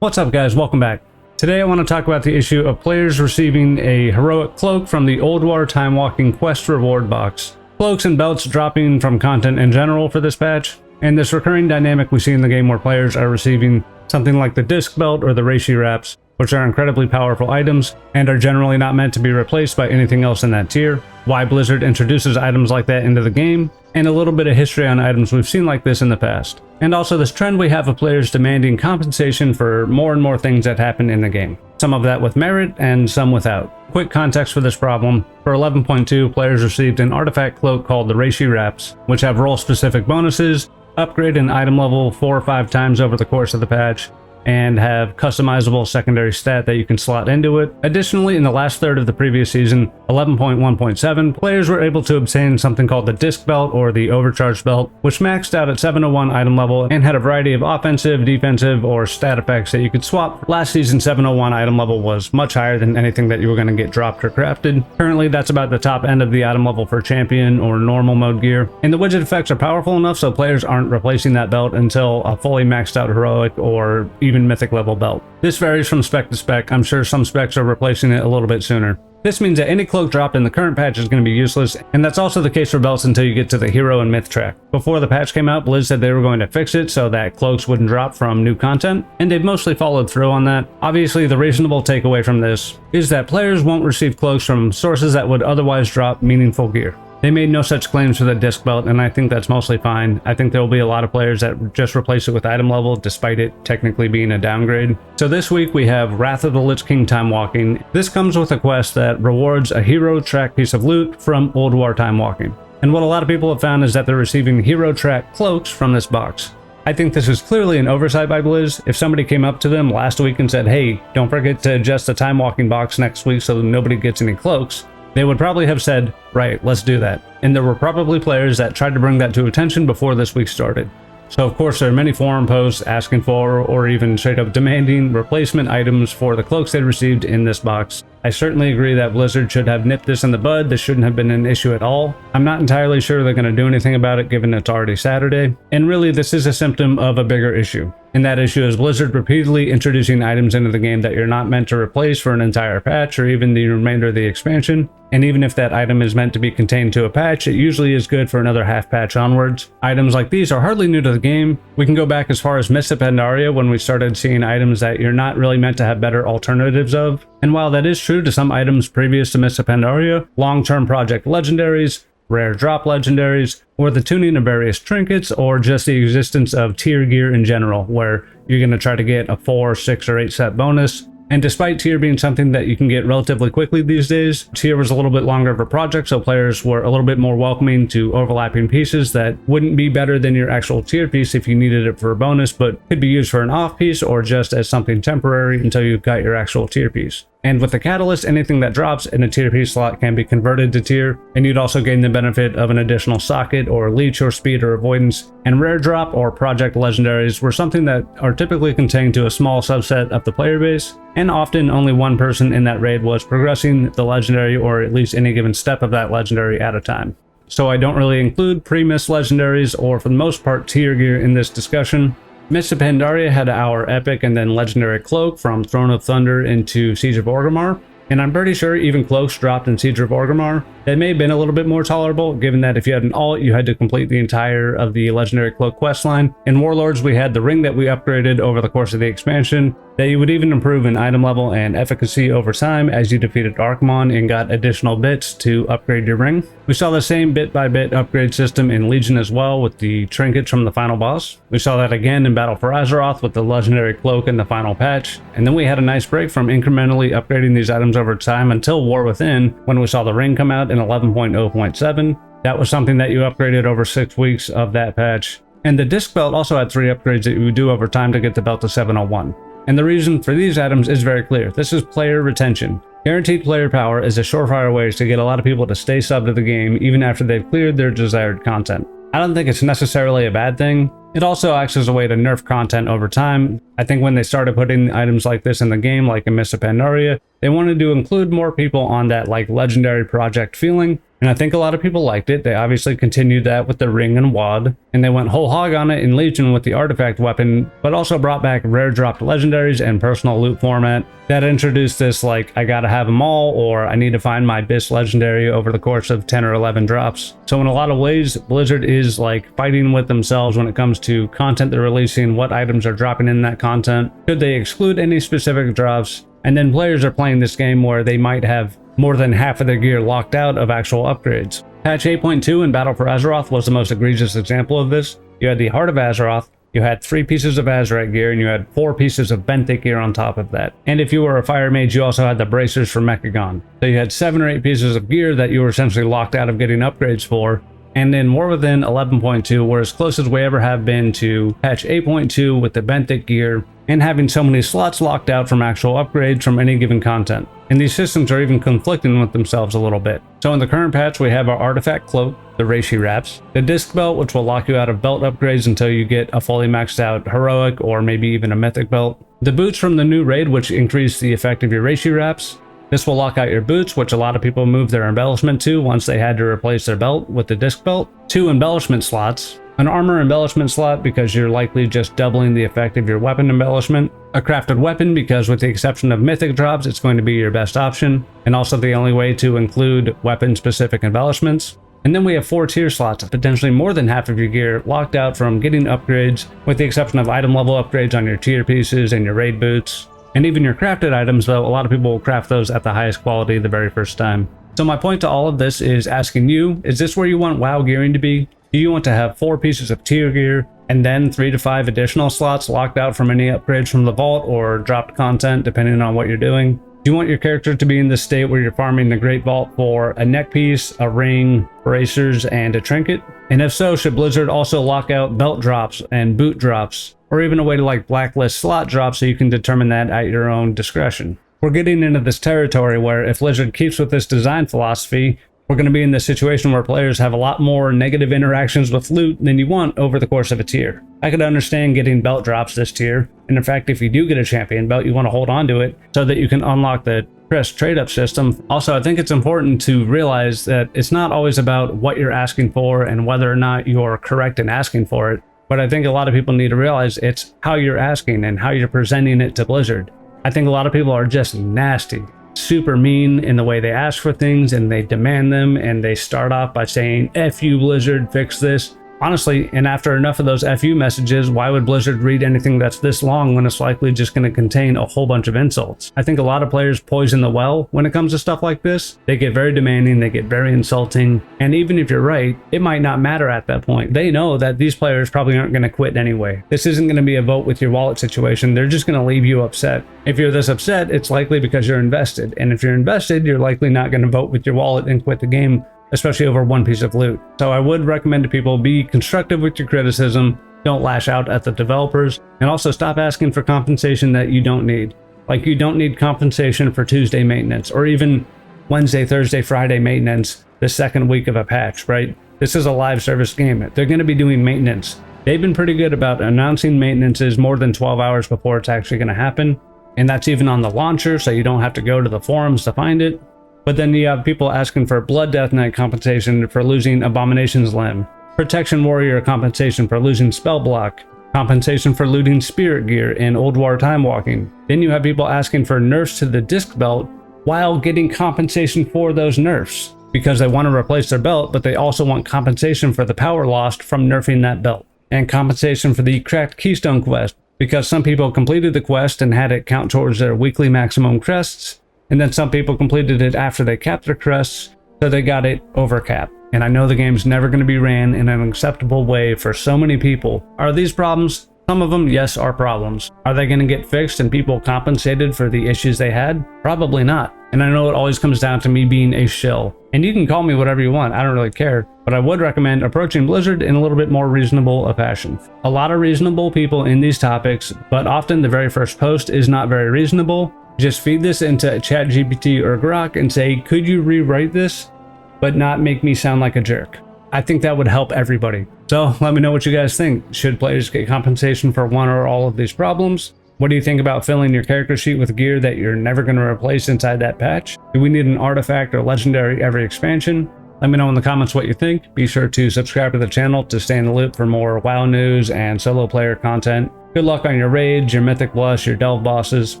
What's up guys, welcome back. Today I want to talk about the issue of players receiving a heroic cloak from the Old War Time Walking Quest reward box. Cloaks and belts dropping from content in general for this patch, and this recurring dynamic we see in the game where players are receiving something like the disc belt or the reishi wraps, which are incredibly powerful items and are generally not meant to be replaced by anything else in that tier, why Blizzard introduces items like that into the game, and a little bit of history on items we've seen like this in the past. And also this trend we have of players demanding compensation for more and more things that happen in the game. Some of that with merit and some without. Quick context for this problem: for 11.2, players received an artifact cloak called the Reishi Wraps, which have role-specific bonuses, upgrade an item level 4 or 5 times over the course of the patch, and have customizable secondary stat that you can slot into it. Additionally, in the last third of the previous season, 11.1.7, players were able to obtain something called the disc belt or the overcharged belt, which maxed out at 701 item level and had a variety of offensive, defensive, or stat effects that you could swap. Last season 701 item level was much higher than anything that you were going to get dropped or crafted. Currently that's about the top end of the item level for champion or normal mode gear, and the widget effects are powerful enough so players aren't replacing that belt until a fully maxed out heroic or even mythic level belt. This varies from spec to spec. I'm sure some specs are replacing it a little bit sooner. This means that any cloak dropped in the current patch is going to be useless, and that's also the case for belts until you get to the hero and myth track. Before the patch came out, Blizz said they were going to fix it so that cloaks wouldn't drop from new content, and they've mostly followed through on that. Obviously, the reasonable takeaway from this is that players won't receive cloaks from sources that would otherwise drop meaningful gear. They made no such claims for the disc belt, and I think that's mostly fine. I think there will be a lot of players that just replace it with item level, despite it technically being a downgrade. So this week we have Wrath of the Lich King Time Walking. This comes with a quest that rewards a hero track piece of loot from Old War Time Walking. And what a lot of people have found is that they're receiving hero track cloaks from this box. I think this is clearly an oversight by Blizz. If somebody came up to them last week and said, hey, don't forget to adjust the time walking box next week so nobody gets any cloaks, they would probably have said, right, let's do that. And there were probably players that tried to bring that to attention before this week started. So of course there are many forum posts asking for, or even straight up demanding, replacement items for the cloaks they received in this box. I certainly agree that Blizzard should have nipped this in the bud. This shouldn't have been an issue at all. I'm not entirely sure they're going to do anything about it given it's already Saturday. And really this is a symptom of a bigger issue. And that issue is Blizzard repeatedly introducing items into the game that you're not meant to replace for an entire patch or even the remainder of the expansion. And even if that item is meant to be contained to a patch, it usually is good for another half patch onwards. Items like these are hardly new to the game. We can go back as far as Mists of Pandaria when we started seeing items that you're not really meant to have better alternatives of. And while that is true to some items previous to Mists of Pandaria, long-term project legendaries, rare drop legendaries, or the tuning of various trinkets, or just the existence of tier gear in general, where you're going to try to get a 4, 6, or 8 set bonus. And despite tier being something that you can get relatively quickly these days, tier was a little bit longer of a project, so players were a little bit more welcoming to overlapping pieces that wouldn't be better than your actual tier piece if you needed it for a bonus, but could be used for an off piece or just as something temporary until you've got your actual tier piece. And with the catalyst, anything that drops in a tier piece slot can be converted to tier, and you'd also gain the benefit of an additional socket or leech or speed or avoidance. And rare drop or project legendaries were something that are typically contained to a small subset of the player base, and often only one person in that raid was progressing the legendary or at least any given step of that legendary at a time. So I don't really include pre-mist legendaries or for the most part tier gear in this discussion. Mists of Pandaria had our epic and then legendary cloak from Throne of Thunder into Siege of Orgrimmar, and I'm pretty sure even cloaks dropped in Siege of Orgrimmar. That may have been a little bit more tolerable, given that if you had an alt, you had to complete the entire of the legendary cloak questline. In Warlords, we had the ring that we upgraded over the course of the expansion, that you would even improve in item level and efficacy over time as you defeated Archmon and got additional bits to upgrade your ring. We saw the same bit-by-bit upgrade system in Legion as well with the trinkets from the final boss. We saw that again in Battle for Azeroth with the legendary cloak in the final patch. And then we had a nice break from incrementally upgrading these items over time until War Within, when we saw the ring come out in 11.0.7. That was something that you upgraded over 6 weeks of that patch. And the disc belt also had 3 upgrades that you would do over time to get the belt to 701. And the reason for these items is very clear. This is player retention. Guaranteed player power is a surefire way to get a lot of people to stay subbed to the game even after they've cleared their desired content. I don't think it's necessarily a bad thing. It also acts as a way to nerf content over time. I think when they started putting items like this in the game, like in Mists of Pandaria, they wanted to include more people on that like legendary project feeling. And I think a lot of people liked it. They obviously continued that with the ring and wad, and they went whole hog on it in Legion with the artifact weapon, but also brought back rare dropped legendaries and personal loot format that introduced this like, I gotta have them all, or I need to find my BIS legendary over the course of 10 or 11 drops. So in a lot of ways, Blizzard is like fighting with themselves when it comes to content they're releasing, what items are dropping in that content, should they exclude any specific drops, and then players are playing this game where they might have more than half of their gear locked out of actual upgrades. Patch 8.2 in Battle for Azeroth was the most egregious example of this. You had the Heart of Azeroth, you had 3 pieces of Azerite gear, and you had 4 pieces of Benthic gear on top of that. And if you were a Fire Mage, you also had the bracers for Mechagon. So you had 7 or 8 pieces of gear that you were essentially locked out of getting upgrades for. And in War Within 11.2, we're as close as we ever have been to patch 8.2 with the Benthic gear and having so many slots locked out from actual upgrades from any given content. And these systems are even conflicting with themselves a little bit. So in the current patch, we have our artifact cloak, the Reishi wraps, the disc belt, which will lock you out of belt upgrades until you get a fully maxed out heroic or maybe even a mythic belt, the boots from the new raid, which increase the effect of your Reishi wraps. This will lock out your boots, which a lot of people moved their embellishment to once they had to replace their belt with the disc belt. 2 embellishment slots, an armor embellishment slot because you're likely just doubling the effect of your weapon embellishment, a crafted weapon because with the exception of mythic drops, it's going to be your best option, and also the only way to include weapon specific embellishments. And then we have 4 tier slots, potentially more than half of your gear locked out from getting upgrades, with the exception of item level upgrades on your tier pieces and your raid boots. And even your crafted items, though, a lot of people will craft those at the highest quality the very first time. So my point to all of this is asking you, is this where you want WoW gearing to be? Do you want to have 4 pieces of tier gear and then 3 to 5 additional slots locked out from any upgrades from the vault or dropped content depending on what you're doing? Do you want your character to be in this state where you're farming the Great Vault for a neck piece, a ring, bracers, and a trinket? And if so, should Blizzard also lock out belt drops and boot drops, or even a way to like blacklist slot drops so you can determine that at your own discretion? We're getting into this territory where if Blizzard keeps with this design philosophy, we're going to be in this situation where players have a lot more negative interactions with loot than you want over the course of a tier. I could understand getting belt drops this tier, and in fact, if you do get a champion belt, you want to hold on to it so that you can unlock the Crest trade-up system. Also, I think it's important to realize that it's not always about what you're asking for and whether or not you're correct in asking for it, but I think a lot of people need to realize it's how you're asking and how you're presenting it to Blizzard. I think a lot of people are just nasty, super mean in the way they ask for things and they demand them, and they start off by saying, F you Blizzard, fix this. Honestly, and after enough of those FU messages, why would Blizzard read anything that's this long when it's likely just going to contain a whole bunch of insults? I think a lot of players poison the well when it comes to stuff like this. They get very demanding, they get very insulting, and even if you're right, it might not matter at that point. They know that these players probably aren't going to quit anyway. This isn't going to be a vote with your wallet situation. They're just going to leave you upset. If you're this upset, it's likely because you're invested, and if you're invested, you're likely not going to vote with your wallet and quit the game, especially over 1 piece of loot. So I would recommend to people, be constructive with your criticism, don't lash out at the developers, and also stop asking for compensation that you don't need. Like, you don't need compensation for Tuesday maintenance, or even Wednesday, Thursday, Friday maintenance the second week of a patch, right? This is a live service game. They're going to be doing maintenance. They've been pretty good about announcing maintenances more than 12 hours before it's actually going to happen, and that's even on the launcher, so you don't have to go to the forums to find it. But then you have people asking for Blood Death Knight compensation for losing Abomination's Limb, Protection Warrior compensation for losing Spell Block, compensation for looting Spirit Gear in Old War Time Walking. Then you have people asking for nerfs to the disc belt while getting compensation for those nerfs, because they want to replace their belt, but they also want compensation for the power lost from nerfing that belt, and compensation for the Cracked Keystone quest, because some people completed the quest and had it count towards their weekly maximum crests, and then some people completed it after they capped their crests, so they got it over cap. And I know the game's never going to be ran in an acceptable way for so many people. Are these problems? Some of them, yes, are problems. Are they going to get fixed and people compensated for the issues they had? Probably not. And I know it always comes down to me being a shill. And you can call me whatever you want, I don't really care. But I would recommend approaching Blizzard in a little bit more reasonable a fashion. A lot of reasonable people in these topics, but often the very first post is not very reasonable. Just feed this into ChatGPT or Grok and say, could you rewrite this, but not make me sound like a jerk? I think that would help everybody. So let me know what you guys think. Should players get compensation for one or all of these problems? What do you think about filling your character sheet with gear that you're never going to replace inside that patch? Do we need an artifact or legendary every expansion? Let me know in the comments what you think. Be sure to subscribe to the channel to stay in the loop for more WoW news and solo player content. Good luck on your raids, your mythic plus, your delve bosses.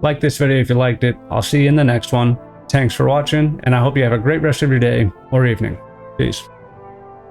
Like this video if you liked it. I'll see you in the next one. Thanks for watching, and I hope you have a great rest of your day or evening. Peace.